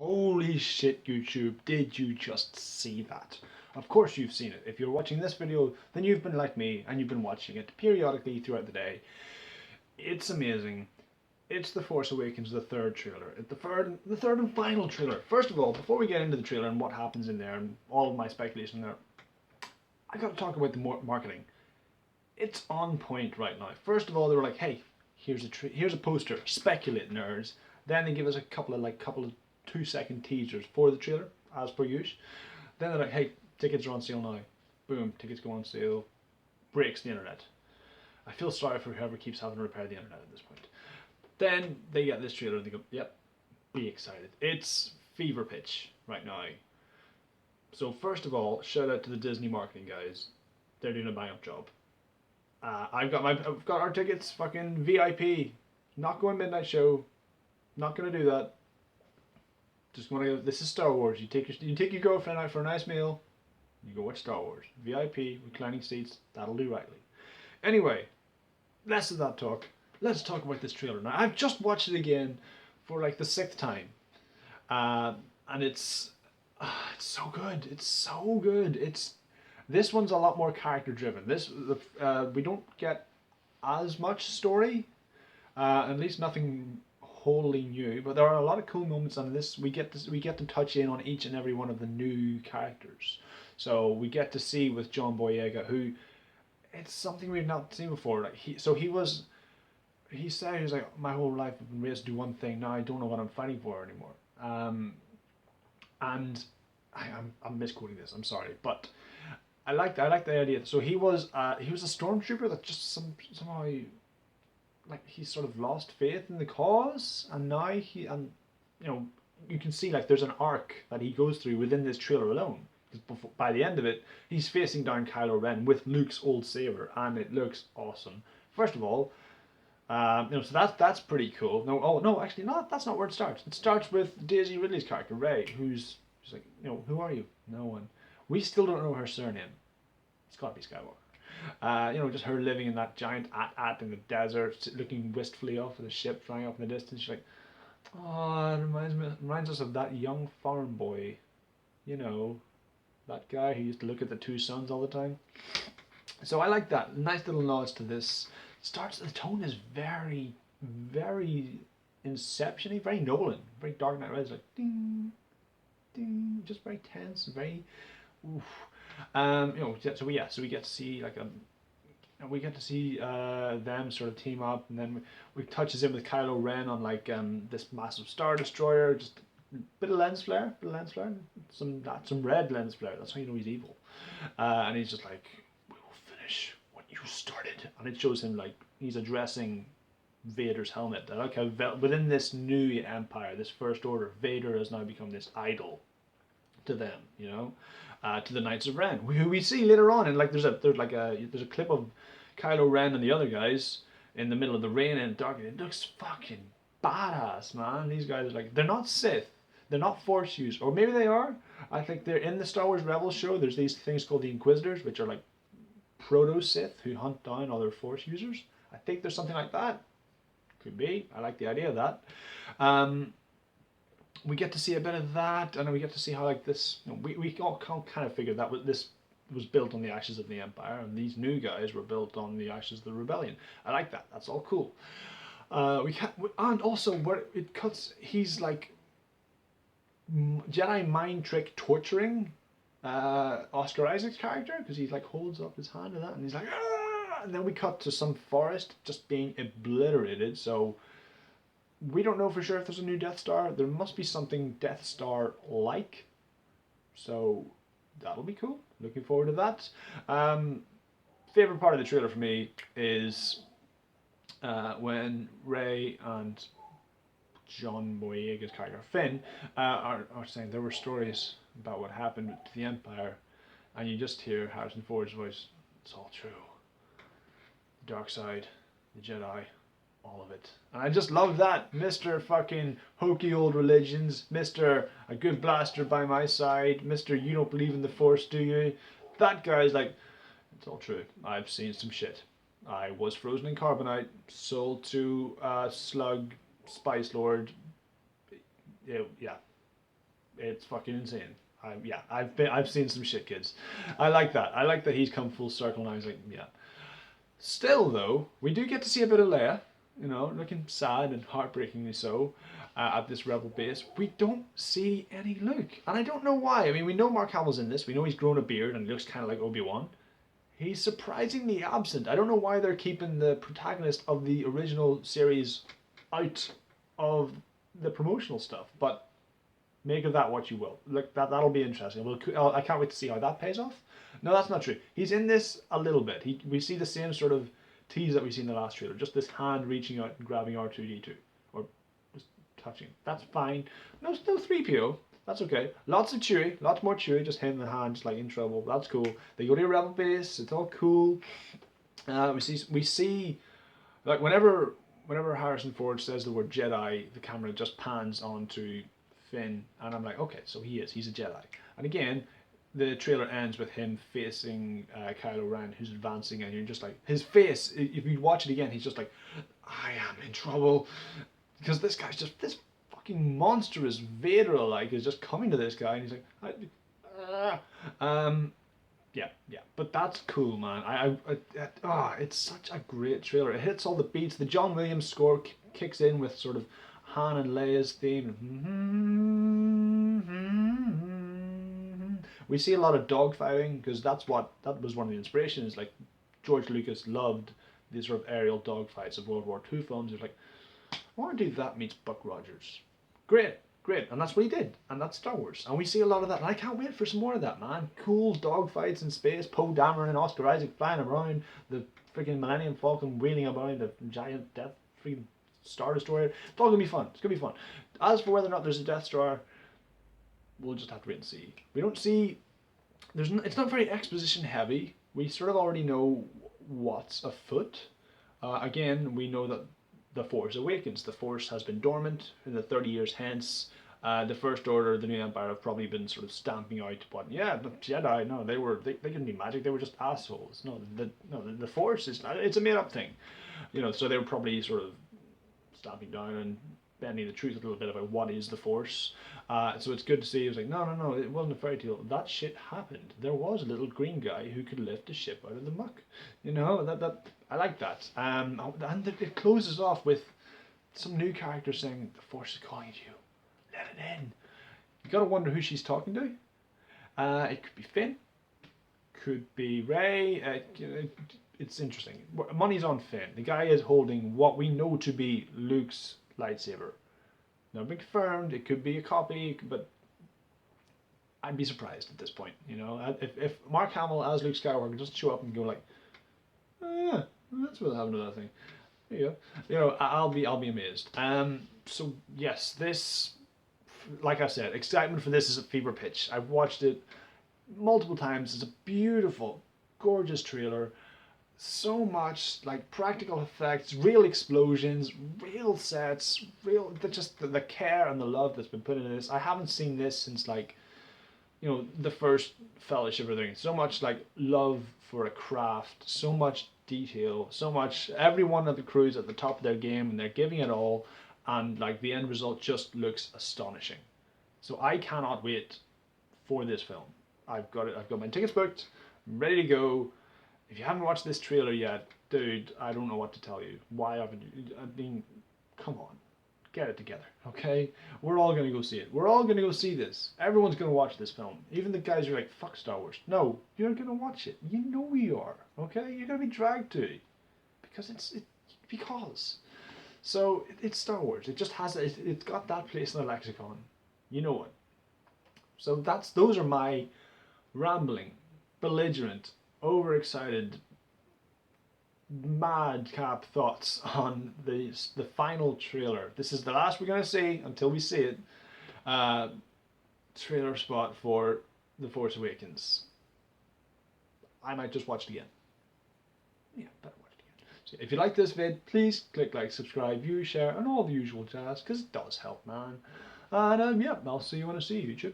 Holy shit, YouTube, did you just see that? Of course you've seen it. If you're watching this video, then you've been like me and you've been watching it periodically throughout the day. It's amazing. It's The Force Awakens, the third trailer. The third and final trailer. First of all, before we get into the trailer and what happens in there and all of my speculation there, I gotta talk about the marketing. It's on point right now. First of all, they were like, "Hey, here's a poster. Speculate, nerds." Then they give us a couple of 2-second teasers for the trailer, as per usual. Then they're like, "Hey, tickets are on sale now." Boom, tickets go on sale. Breaks the internet. I feel sorry for whoever keeps having to repair the internet at this point. Then they get this trailer and they go, "Yep, be excited." It's fever pitch right now. So first of all, shout out to the Disney marketing guys. They're doing a bang up job. I've got our tickets, fucking VIP. Not going midnight show. Not gonna do that. Just wanna go. This is Star Wars. You take your girlfriend out for a nice meal. You go watch Star Wars. VIP, reclining seats. That'll do rightly. Anyway, less of that talk. Let's talk about this trailer now. I've just watched it again for like the sixth time, uh, and it's so good. It's so good. This one's a lot more character driven. We don't get as much story, at least nothing wholly new. But there are a lot of cool moments on this. We get to touch in on each and every one of the new characters. So we get to see with John Boyega, who it's something we've not seen before. Like he said he was like, my whole life I've been raised to do one thing. Now I don't know what I'm fighting for anymore. And I'm misquoting this. I'm sorry, but I like the idea. So he was a stormtrooper that just somehow like he sort of lost faith in the cause, and now you know you can see like there's an arc that he goes through within this trailer alone. By the end of it, he's facing down Kylo Ren with Luke's old saber, and it looks awesome. First of all, so that's pretty cool. No, oh no, actually not. That's not where it starts. It starts with Daisy Ridley's character Rey, who's she's like, who are you? No one. We still don't know her surname. It's got to be Skywalker. Just her living in that giant at in the desert, looking wistfully off of the ship flying up in the distance. She's like, oh, it reminds us of that young farm boy, you know, that guy who used to look at the two suns all the time. So I like that. Nice little nods to this. The tone is very, very Inception-y, very Nolan, very Dark Knight Rises, like ding, ding, just very tense, very oof. So we get to see we get to see them sort of team up, and then we touches in with Kylo Ren on like this massive star destroyer, just a bit of lens flare, some red lens flare. That's how you know he's evil. And he's just like, "We will finish what you started," and it shows him like he's addressing Vader's helmet. That okay, within this new empire, this First Order, Vader has now become this idol to them, to the Knights of Ren, who we see later on, and like there's a clip of Kylo Ren and the other guys in the middle of the rain and dark. It looks fucking badass, man. These guys are like, they're not Sith, they're not Force users, or maybe they are. I think they're in the Star Wars Rebels show. There's these things called the Inquisitors, which are like proto Sith who hunt down other Force users. I think there's something like that. Could be. I like the idea of that. We get to see a bit of that, and then we get to see how like this. We all kind of figured that this was built on the ashes of the Empire, and these new guys were built on the ashes of the Rebellion. I like that. That's all cool. And also where it cuts, he's like Jedi mind trick torturing Oscar Isaac's character, because he like holds up his hand to that, and he's like, ah! And then we cut to some forest just being obliterated. So we don't know for sure if there's a new Death Star. There must be something Death Star like. So that'll be cool. Looking forward to that. Favorite part of the trailer for me is when Rey and John Boyega's character Finn are saying there were stories about what happened to the Empire, and you just hear Harrison Ford's voice. It's all true. The dark side, the Jedi, all of it. And I just love that. Mr. fucking hokey old religions, Mr. a good blaster by my side, Mr. you don't believe in the Force, do you? That guy's like, it's all true. I've seen some shit. I was frozen in carbonite, sold to Slug, Spice Lord. Yeah. It's fucking insane. I've seen some shit, kids. I like that. I like that he's come full circle now. He's like, yeah. Still, though, we do get to see a bit of Leia, looking sad and heartbreakingly so at this rebel base. We don't see any Luke, and I don't know why. I mean, we know Mark Hamill's in this. We know he's grown a beard and looks kind of like Obi-Wan. He's surprisingly absent. I don't know why they're keeping the protagonist of the original series out of the promotional stuff, but make of that what you will. Look, that'll be interesting. I can't wait to see how that pays off. No, that's not true. He's in this a little bit. We see the same sort of tease that we see in the last trailer. Just this hand reaching out and grabbing R2D2, or just touching. That's fine. No 3PO. That's okay. Lots of Chewie. Lots more Chewie. Just him in the hand, just like in trouble. That's cool. They go to a rebel base. It's all cool. We see like whenever Harrison Ford says the word Jedi, the camera just pans onto Finn, and I'm like, okay, so he's a Jedi. And again, the trailer ends with him facing Kylo Ren, who's advancing, and you're just like, his face, if you watch it again, he's just like, I am in trouble. Because this guy's just, this fucking monstrous Vader-like is just coming to this guy, and he's like, yeah, but that's cool, man. It's such a great trailer. It hits all the beats. The John Williams score kicks in with sort of Han and Leia's theme. We see a lot of dogfighting because that was one of the inspirations. Like George Lucas loved these sort of aerial dogfights of World War II films. He was like, I want to do that meets Buck Rogers. Great, and that's what he did, and that's Star Wars, and we see a lot of that. And I can't wait for some more of that, man. Cool dogfights in space, Poe Dameron and Oscar Isaac flying around, the freaking Millennium Falcon wheeling around a giant Death freaking Star Destroyer. It's all gonna be fun. It's gonna be fun. As for whether or not there's a Death Star, we'll just have to wait and see. We don't see. It's not very exposition heavy. We sort of already know what's afoot. Again, we know that the Force Awakens. The Force has been dormant in the 30 years hence. The First Order, the New Empire have probably been sort of stamping out. But yeah, the Jedi, no, they couldn't be magic. They were just assholes. No, the Force it's a made up thing. So they were probably sort of stamping down and bending the truth a little bit about what is the Force. So it's good to see. It was like, no, it wasn't a fairy tale. That shit happened. There was a little green guy who could lift a ship out of the muck. That I like that. And it closes off with some new character saying, "The Force is calling you. Let it in." You gotta wonder who she's talking to. It could be Finn. Could be Rey. It's interesting. Money's on Finn. The guy is holding what we know to be Luke's lightsaber. Not been confirmed. It could be a copy, but I'd be surprised at this point. If Mark Hamill as Luke Skywalker doesn't show up and go like, oh, yeah, that's what happened to that thing. There you go. I'll be amazed. So yes, this, like I said, excitement for this is a fever pitch. I've watched it multiple times. It's a beautiful, gorgeous trailer. So much like practical effects, real explosions, real sets, just the care and the love that's been put into this. I haven't seen this since the first Fellowship or everything. So much like love for a craft, so much detail, so much. Everyone at the crew's at the top of their game and they're giving it all, and like the end result just looks astonishing. So I cannot wait for this film. I've got my tickets booked, I'm ready to go. If you haven't watched this trailer yet, dude, I don't know what to tell you. Why haven't you? I mean, come on. Get it together, okay? We're all going to go see it. We're all going to go see this. Everyone's going to watch this film. Even the guys who are like, fuck Star Wars. No, you're going to watch it. You know you are, okay? You're going to be dragged to it. Because. So, it's Star Wars. It just has, it's got that place in the lexicon. You know it. So those are my rambling, belligerent, overexcited, madcap thoughts on the final trailer. This is the last we're going to see until we see it. Trailer spot for The Force Awakens. I might just watch it again. Yeah, better watch it again. So if you like this vid, please click like, subscribe, view, share, and all the usual jazz, because it does help, man. And yeah, I'll see you when I see you, YouTube.